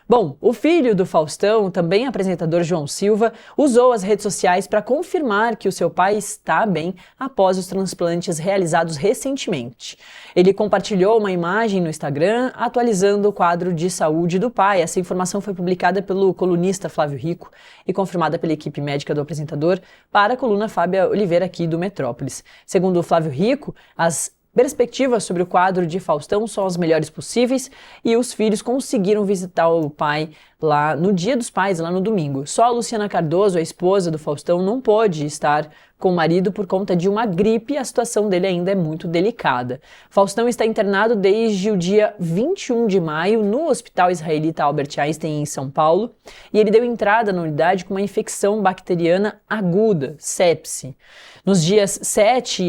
Bom, o filho do Faustão, também apresentador João Silva, usou as redes sociais para confirmar que o seu pai está bem após os transplantes realizados recentemente. Ele compartilhou uma imagem no Instagram atualizando o quadro de saúde do pai. Essa informação foi publicada pelo colunista Flávio Rico e confirmada pela equipe médica do apresentador para a coluna Fábia Oliveira aqui do Metrópolis. Segundo o Flávio Rico, as perspectivas sobre o quadro de Faustão são as melhores possíveis e os filhos conseguiram visitar o pai lá no Dia dos Pais, lá no domingo. Só a Luciana Cardoso, a esposa do Faustão, não pôde estar com o marido por conta de uma gripe e a situação dele ainda é muito delicada. Faustão está internado desde o dia 21 de maio no Hospital Israelita Albert Einstein, em São Paulo, e ele deu entrada na unidade com uma infecção bacteriana aguda, sepse. Nos dias 7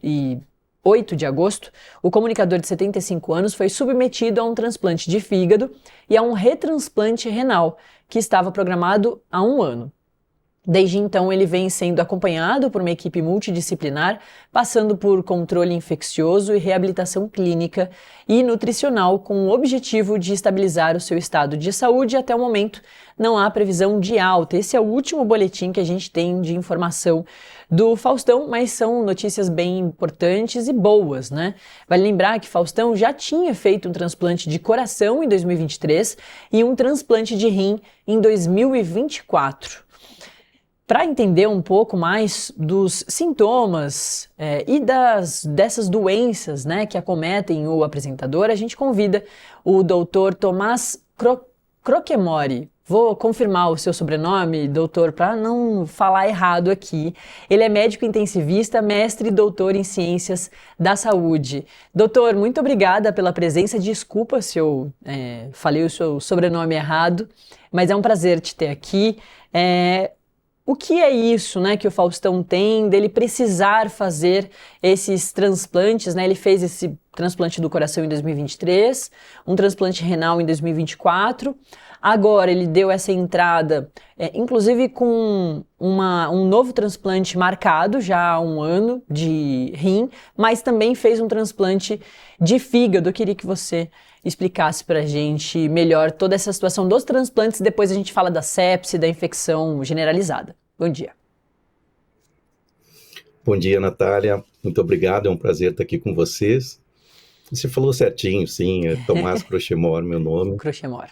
e 8 de agosto, o comunicador de 75 anos foi submetido a um transplante de fígado e a um retransplante renal, que estava programado há um ano. Desde então, ele vem sendo acompanhado por uma equipe multidisciplinar, passando por controle infeccioso e reabilitação clínica e nutricional, com o objetivo de estabilizar o seu estado de saúde. Até o momento, não há previsão de alta. Esse é o último boletim que a gente tem de informação do Faustão, mas são notícias bem importantes e boas, né? Vale lembrar que Faustão já tinha feito um transplante de coração em 2023 e um transplante de rim em 2024. Para entender um pouco mais dos sintomas e dessas doenças, né, que acometem o apresentador, a gente convida o doutor Tomás Croquemori. Vou confirmar o seu sobrenome, doutor, para não falar errado aqui. Ele é médico intensivista, mestre e doutor em ciências da saúde. Doutor, muito obrigada pela presença. Desculpa se eu falei o seu sobrenome errado, mas é um prazer te ter aqui. O que é isso, né, que o Faustão tem dele precisar fazer esses transplantes, né? Ele fez esse transplante do coração em 2023, um transplante renal em 2024. Agora ele deu essa entrada, inclusive com um novo transplante marcado já há um ano de rim, mas também fez um transplante de fígado. Eu queria que você explicasse para a gente melhor toda essa situação dos transplantes, depois a gente fala da sepse, da infecção generalizada. Bom dia. Bom dia, Natália. Muito obrigado, é um prazer estar aqui com vocês. Você falou certinho, sim, é Tomás Croquemori, meu nome. Croquemori.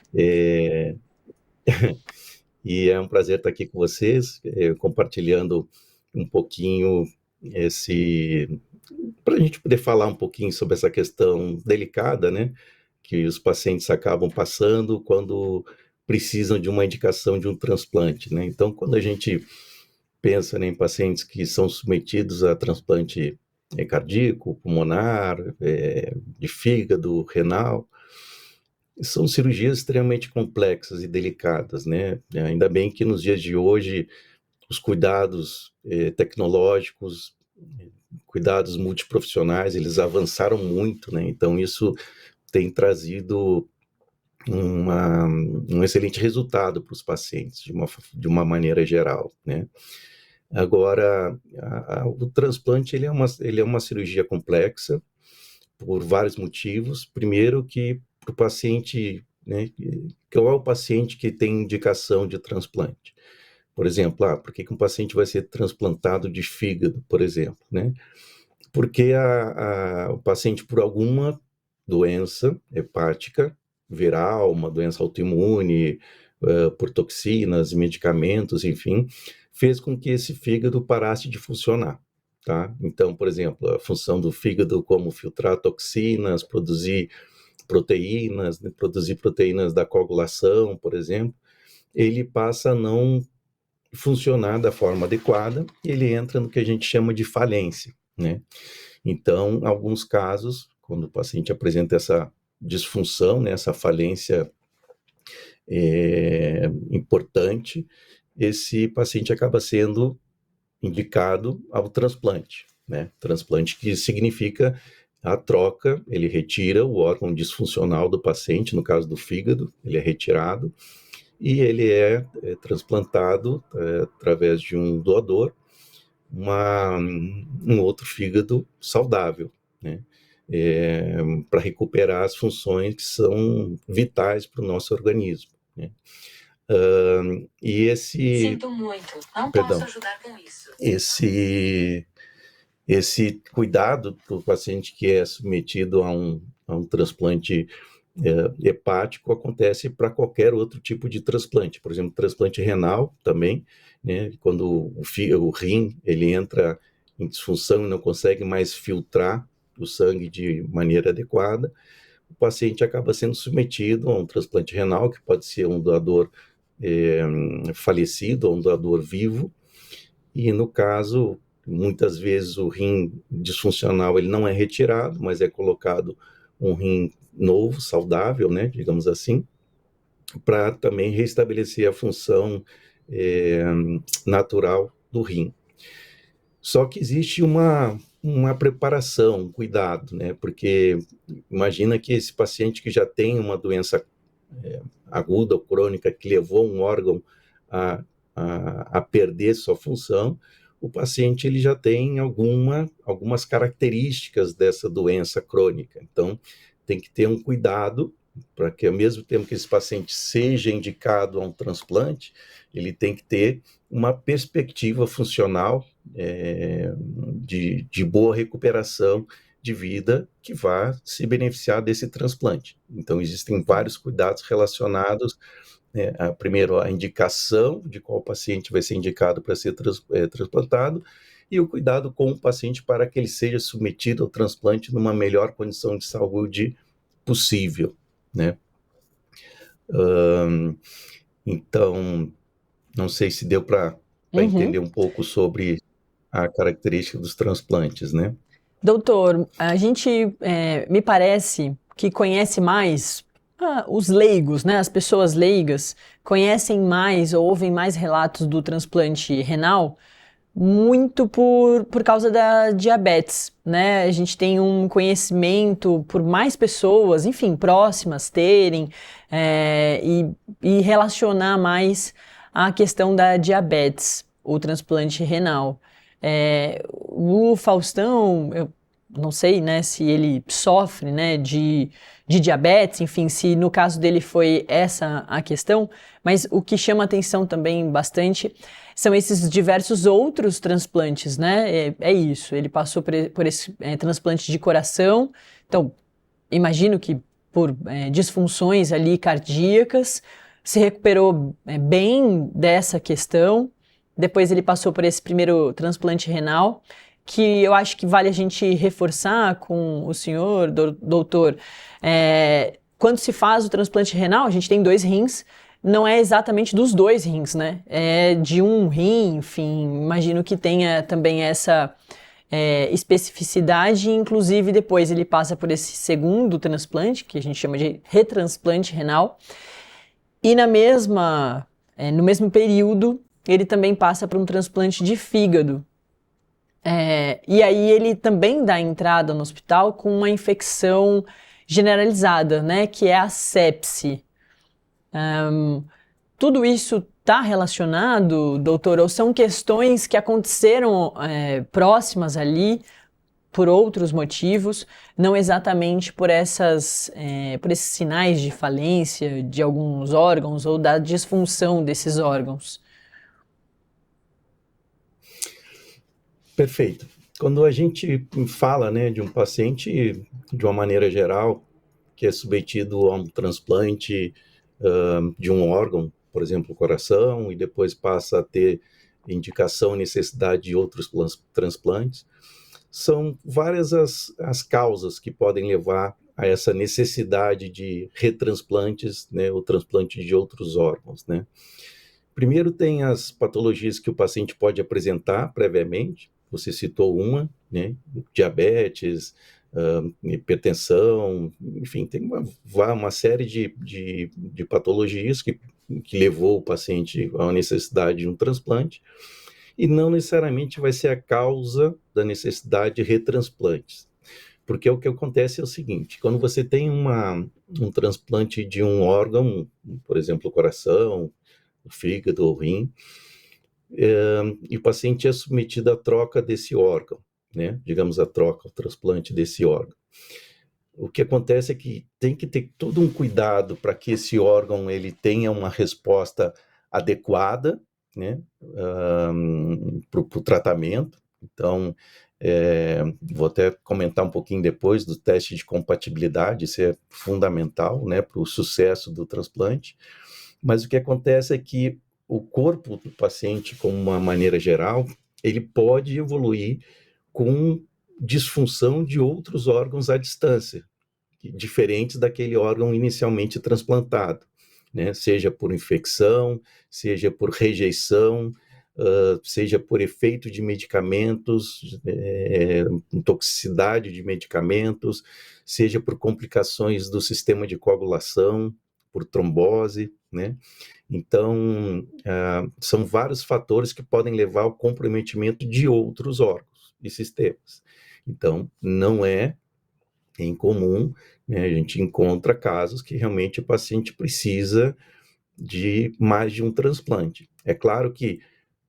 E é um prazer estar aqui com vocês, compartilhando um pouquinho para a gente poder falar um pouquinho sobre essa questão delicada, né, que os pacientes acabam passando quando precisam de uma indicação de um transplante, né? Então, quando a gente pensa, né, em pacientes que são submetidos a transplante cardíaco, pulmonar, de fígado, renal, são cirurgias extremamente complexas e delicadas, né? Ainda bem que nos dias de hoje os cuidados tecnológicos, cuidados multiprofissionais, eles avançaram muito, né? Então isso tem trazido um excelente resultado para os pacientes, de uma maneira geral, né? Agora, o transplante ele é uma cirurgia complexa por vários motivos. Primeiro que para o paciente, né, qual é o paciente que tem indicação de transplante? Por exemplo, por que um paciente vai ser transplantado de fígado, por exemplo, né? Porque o paciente, por alguma doença hepática viral, uma doença autoimune, por toxinas, medicamentos, enfim, fez com que esse fígado parasse de funcionar, tá? Então, por exemplo, a função do fígado como filtrar toxinas, produzir proteínas, né, produzir proteínas da coagulação, por exemplo, ele passa a não funcionar da forma adequada e ele entra no que a gente chama de falência, né? Então, em alguns casos, quando o paciente apresenta essa disfunção, né, essa falência importante, esse paciente acaba sendo indicado ao transplante, né? Transplante que significa a troca, ele retira o órgão disfuncional do paciente, no caso do fígado, ele é retirado, e ele é transplantado através de um doador, um outro fígado saudável, né? para recuperar as funções que são vitais para o nosso organismo, né? E Sinto muito, não perdão, posso ajudar com isso. esse cuidado para o paciente que é submetido a um transplante hepático acontece para qualquer outro tipo de transplante, por exemplo, transplante renal também, né? Quando o rim ele entra em disfunção e não consegue mais filtrar o sangue de maneira adequada, o paciente acaba sendo submetido a um transplante renal, que pode ser um doador falecido ou um doador vivo, e no caso, muitas vezes o rim disfuncional ele não é retirado, mas é colocado um rim novo, saudável, né, digamos assim, para também restabelecer a função natural do rim. Só que existe uma preparação, um cuidado, né, porque imagina que esse paciente que já tem uma doença aguda ou crônica que levou um órgão a perder sua função, o paciente ele já tem algumas características dessa doença crônica. Então, tem que ter um cuidado para que, ao mesmo tempo que esse paciente seja indicado a um transplante, ele tem que ter uma perspectiva funcional de boa recuperação de vida que vá se beneficiar desse transplante. Então, existem vários cuidados relacionados, primeiro, a indicação de qual paciente vai ser indicado para ser transplantado, e o cuidado com o paciente para que ele seja submetido ao transplante numa melhor condição de saúde possível, né? Então, não sei se deu para entender um pouco sobre a característica dos transplantes, né? Doutor, a gente me parece que conhece mais os leigos, né? As pessoas leigas conhecem mais ou ouvem mais relatos do transplante renal muito por causa da diabetes, né? A gente tem um conhecimento por mais pessoas, enfim, próximas terem e relacionar mais a questão da diabetes, o transplante renal. O Faustão, eu não sei, né, se ele sofre, né, de diabetes, enfim, se no caso dele foi essa a questão, mas o que chama atenção também bastante são esses diversos outros transplantes, né? É isso, ele passou por esse transplante de coração, então imagino que por disfunções ali cardíacas, se recuperou bem dessa questão. Depois ele passou por esse primeiro transplante renal, que eu acho que vale a gente reforçar com o senhor, doutor. Quando se faz o transplante renal, a gente tem 2 rins, não é exatamente dos 2 rins, né? É de um rim, enfim, imagino que tenha também essa especificidade, inclusive depois ele passa por esse segundo transplante, que a gente chama de retransplante renal, e no mesmo período, ele também passa por um transplante de fígado. E aí ele também dá entrada no hospital com uma infecção generalizada, né, que é a sepse. Tudo isso está relacionado, doutor, ou são questões que aconteceram próximas ali por outros motivos, não exatamente por por esses sinais de falência de alguns órgãos ou da disfunção desses órgãos? Perfeito. Quando a gente fala, né, de um paciente, de uma maneira geral, que é submetido a um transplante de um órgão, por exemplo, o coração, e depois passa a ter indicação e necessidade de outros transplantes, são várias as causas que podem levar a essa necessidade de retransplantes, né, o transplante de outros órgãos, né? Primeiro tem as patologias que o paciente pode apresentar previamente, você citou uma, né, diabetes, hipertensão, enfim, tem uma série de patologias que levou o paciente à necessidade de um transplante, e não necessariamente vai ser a causa da necessidade de retransplantes. Porque o que acontece é o seguinte, quando você tem um transplante de um órgão, por exemplo, o coração, o fígado ou o rim, e o paciente é submetido à troca desse órgão, né? Digamos, a troca, o transplante desse órgão. O que acontece é que tem que ter todo um cuidado para que esse órgão ele tenha uma resposta adequada, né, para o tratamento. Então, vou até comentar um pouquinho depois do teste de compatibilidade, isso é fundamental, né, para o sucesso do transplante. Mas o que acontece é que o corpo do paciente, como uma maneira geral, ele pode evoluir com disfunção de outros órgãos à distância, diferentes daquele órgão inicialmente transplantado, né? Seja por infecção, seja por rejeição, seja por efeito de medicamentos, toxicidade de medicamentos, seja por complicações do sistema de coagulação, por trombose, né? Então, são vários fatores que podem levar ao comprometimento de outros órgãos e sistemas. Então, não é incomum, né? A gente encontra casos que realmente o paciente precisa de mais de um transplante. É claro que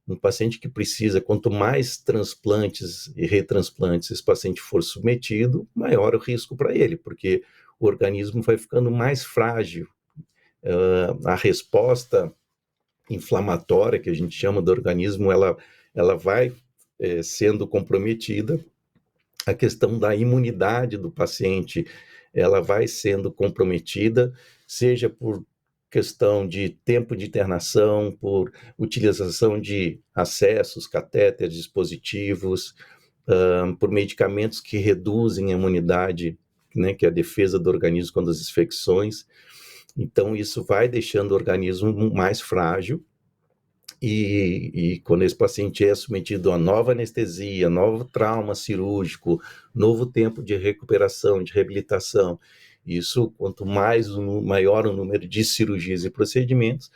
um paciente que precisa, quanto mais transplantes e retransplantes esse paciente for submetido, maior o risco para ele, porque o organismo vai ficando mais frágil. A resposta inflamatória, que a gente chama do organismo, ela vai sendo comprometida. A questão da imunidade do paciente, ela vai sendo comprometida, seja por questão de tempo de internação, por utilização de acessos, catéteres, dispositivos, por medicamentos que reduzem a imunidade, né, que é a defesa do organismo contra as infecções. Então, isso vai deixando o organismo mais frágil. E quando esse paciente é submetido a nova anestesia, novo trauma cirúrgico, novo tempo de recuperação, de reabilitação, isso, quanto maior o número de cirurgias e procedimentos,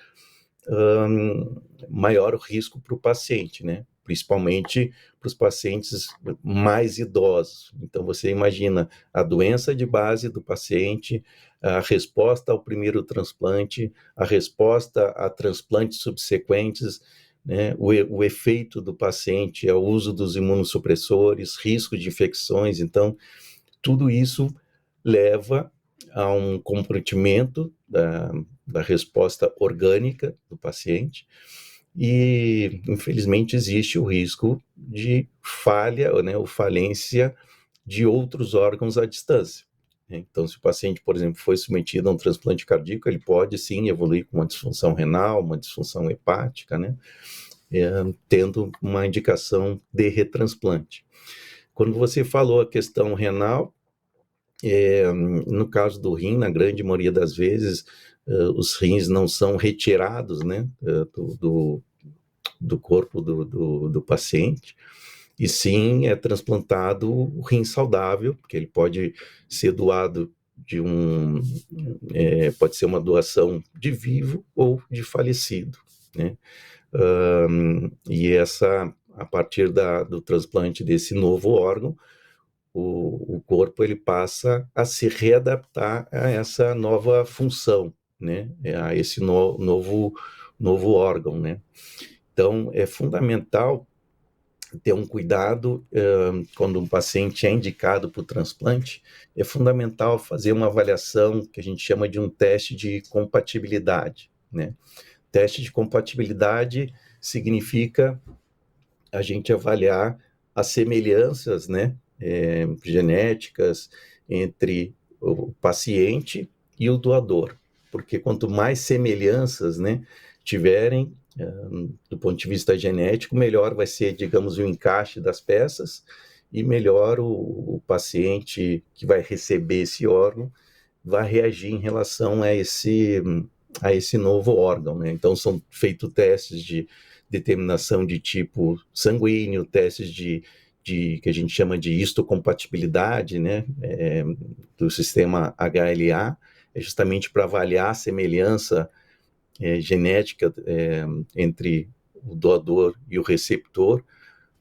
maior o risco para o paciente, né? Principalmente para os pacientes mais idosos. Então, você imagina a doença de base do paciente, a resposta ao primeiro transplante, a resposta a transplantes subsequentes, né? O efeito do paciente ao uso dos imunossupressores, risco de infecções. Então, tudo isso leva a um comprometimento da resposta orgânica do paciente e, infelizmente, existe o risco de falha, né, ou falência de outros órgãos à distância. Então, se o paciente, por exemplo, foi submetido a um transplante cardíaco, ele pode, sim, evoluir com uma disfunção renal, uma disfunção hepática, né, tendo uma indicação de retransplante. Quando você falou a questão renal, no caso do rim, na grande maioria das vezes, os rins não são retirados, né, do corpo do paciente, e sim é transplantado o rim saudável, porque ele pode ser doado pode ser uma doação de vivo ou de falecido, né? E a partir do transplante desse novo órgão, o corpo ele passa a se readaptar a essa nova função, né? A esse novo órgão, né? Então, é fundamental ter um cuidado quando um paciente é indicado para o transplante, é fundamental fazer uma avaliação que a gente chama de um teste de compatibilidade, né? Teste de compatibilidade significa a gente avaliar as semelhanças, né, genéticas entre o paciente e o doador, porque quanto mais semelhanças, né, tiverem do ponto de vista genético, melhor vai ser, digamos, o encaixe das peças e melhor o paciente que vai receber esse órgão vai reagir em relação a esse novo órgão, né? Então, são feitos testes de determinação de tipo sanguíneo, testes que a gente chama de histocompatibilidade, né? Do sistema HLA, justamente para avaliar a semelhança genética entre o doador e o receptor,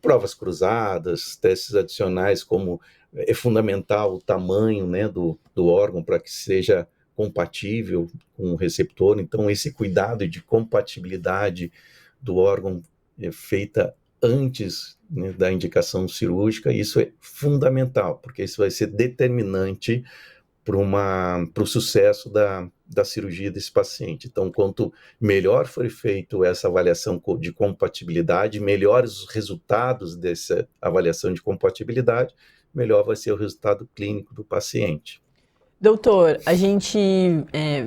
provas cruzadas, testes adicionais, como é fundamental o tamanho, né, do órgão para que seja compatível com o receptor. Então, esse cuidado de compatibilidade do órgão é feita antes né, da indicação cirúrgica. Isso é fundamental, porque isso vai ser determinante para o sucesso da cirurgia desse paciente. Então, quanto melhor for feito essa avaliação de compatibilidade, melhores os resultados dessa avaliação de compatibilidade, melhor vai ser o resultado clínico do paciente. Doutor, a gente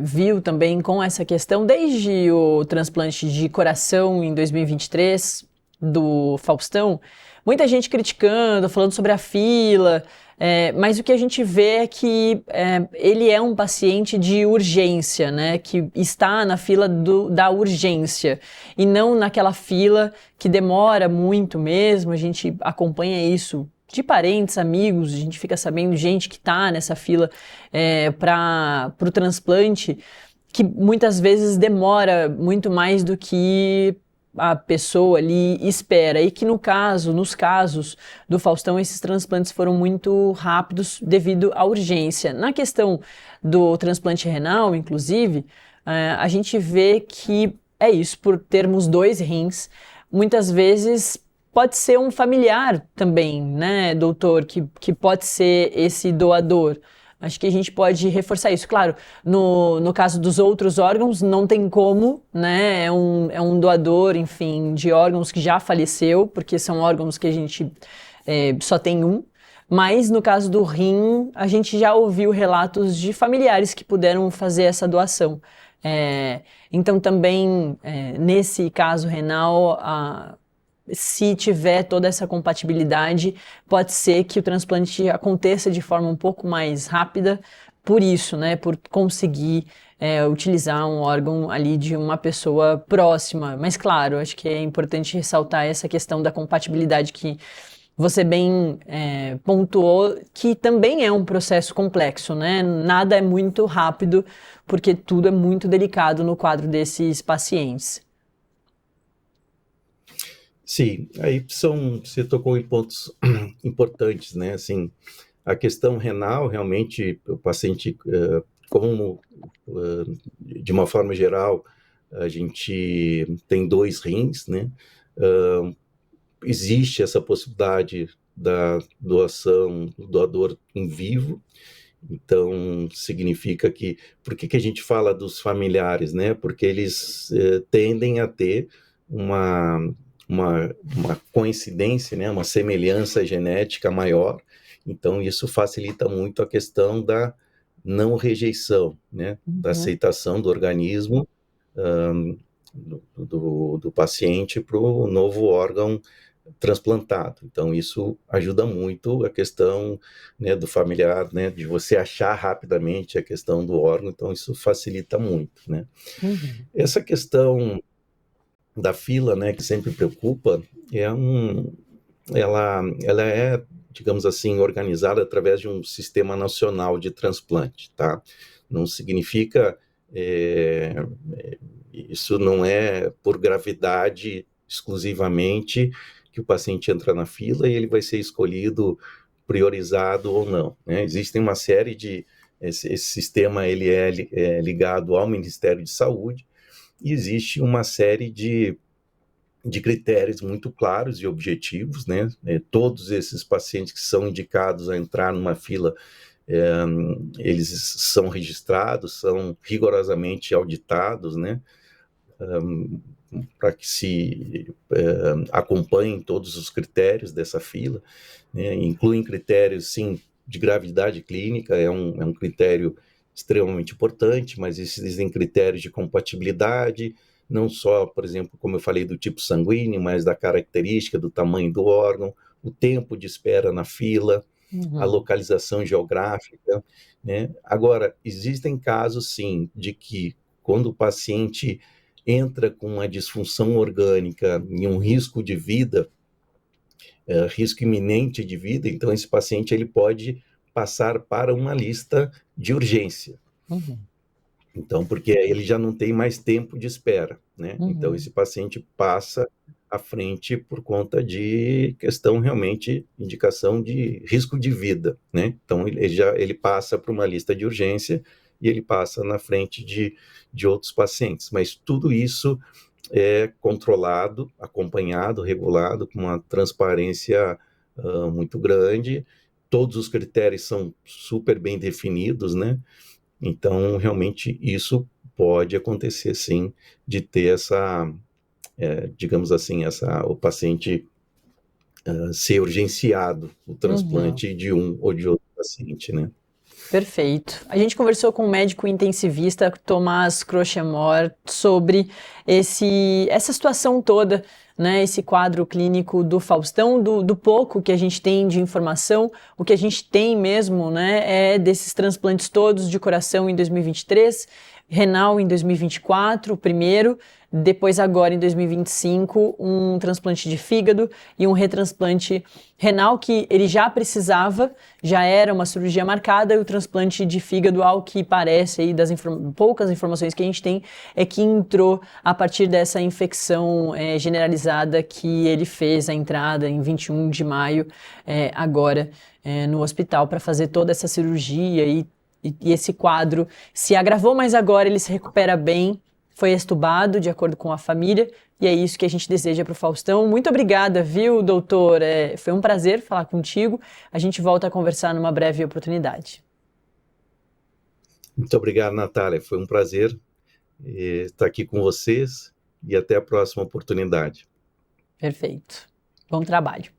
viu também com essa questão, desde o transplante de coração em 2023, do Faustão, muita gente criticando, falando sobre a fila, mas o que a gente vê é que ele é um paciente de urgência, né, que está na fila da urgência, e não naquela fila que demora muito mesmo. A gente acompanha isso de parentes, amigos, a gente fica sabendo gente que está nessa fila para o transplante, que muitas vezes demora muito mais do que a pessoa ali espera, e que nos casos do Faustão, esses transplantes foram muito rápidos devido à urgência. Na questão do transplante renal, inclusive, a gente vê que é isso, por termos 2 rins, muitas vezes pode ser um familiar também, né, doutor, que pode ser esse doador. Acho que a gente pode reforçar isso. Claro, no caso dos outros órgãos, não tem como, né? É um doador, enfim, de órgãos que já faleceu, porque são órgãos que a gente só tem um. Mas no caso do rim, a gente já ouviu relatos de familiares que puderam fazer essa doação. Então também, nesse caso renal, se tiver toda essa compatibilidade, pode ser que o transplante aconteça de forma um pouco mais rápida, por isso, né, por conseguir utilizar um órgão ali de uma pessoa próxima. Mas claro, acho que é importante ressaltar essa questão da compatibilidade que você bem pontuou, que também é um processo complexo, né? Nada é muito rápido, porque tudo é muito delicado no quadro desses pacientes. Sim, aí você tocou em pontos importantes, né? Assim, a questão renal, realmente, o paciente, de uma forma geral, a gente tem 2 rins, né? Existe essa possibilidade da doação, do doador em vivo. Então, significa que... Por que a gente fala dos familiares, né? Porque eles tendem a ter uma coincidência, né, uma semelhança genética maior. Então, isso facilita muito a questão da não rejeição, né, da aceitação do organismo do paciente para o novo órgão transplantado. Então, isso ajuda muito a questão, né, do familiar, né, de você achar rapidamente a questão do órgão. Então, isso facilita muito, né. Essa questão da fila, né, que sempre preocupa, ela é, digamos assim, organizada através de um sistema nacional de transplante, tá? Não significa, isso não é por gravidade exclusivamente que o paciente entra na fila e ele vai ser escolhido, priorizado ou não, né? Existem uma série de... Esse sistema, ele é ligado ao Ministério de Saúde, e existe uma série de critérios muito claros e objetivos, né? Todos esses pacientes que são indicados a entrar numa fila, eles são registrados, são rigorosamente auditados, né? Para que se acompanhem todos os critérios dessa fila, né? Incluem critérios, sim, de gravidade clínica, é um critério extremamente importante, mas existem critérios de compatibilidade, não só, por exemplo, como eu falei, do tipo sanguíneo, mas da característica, do tamanho do órgão, o tempo de espera na fila, a localização geográfica, né? Agora, existem casos, sim, de que quando o paciente entra com uma disfunção orgânica e um risco de vida, risco iminente de vida, então esse paciente ele pode passar para uma lista de urgência. Então, porque ele já não tem mais tempo de espera, né? Então, esse paciente passa à frente por conta de questão realmente, indicação de risco de vida, né? Então, ele passa para uma lista de urgência e ele passa na frente de outros pacientes. Mas tudo isso é controlado, acompanhado, regulado, com uma transparência muito grande. Todos os critérios são super bem definidos, né? Então, realmente, isso pode acontecer, sim, de ter digamos assim, o paciente ser urgenciado, o Uhum. transplante de um ou de outro paciente, né? Perfeito. A gente conversou com o médico intensivista Tomás Crochemore sobre essa situação toda, né? Esse quadro clínico do Faustão, do pouco que a gente tem de informação, o que a gente tem mesmo, né? É desses transplantes todos de coração em 2023, renal em 2024, o primeiro. Depois, agora em 2025, um transplante de fígado e um retransplante renal que ele já precisava, já era uma cirurgia marcada, e o transplante de fígado, ao que parece aí das poucas informações que a gente tem, é que entrou a partir dessa infecção generalizada que ele fez a entrada em 21 de maio, agora no hospital, para fazer toda essa cirurgia e esse quadro se agravou, mas agora ele se recupera bem, foi extubado de acordo com a família, e é isso que a gente deseja para o Faustão. Muito obrigada, viu, doutor? Foi um prazer falar contigo. A gente volta a conversar numa breve oportunidade. Muito obrigado, Natália. Foi um prazer estar aqui com vocês e até a próxima oportunidade. Perfeito. Bom trabalho.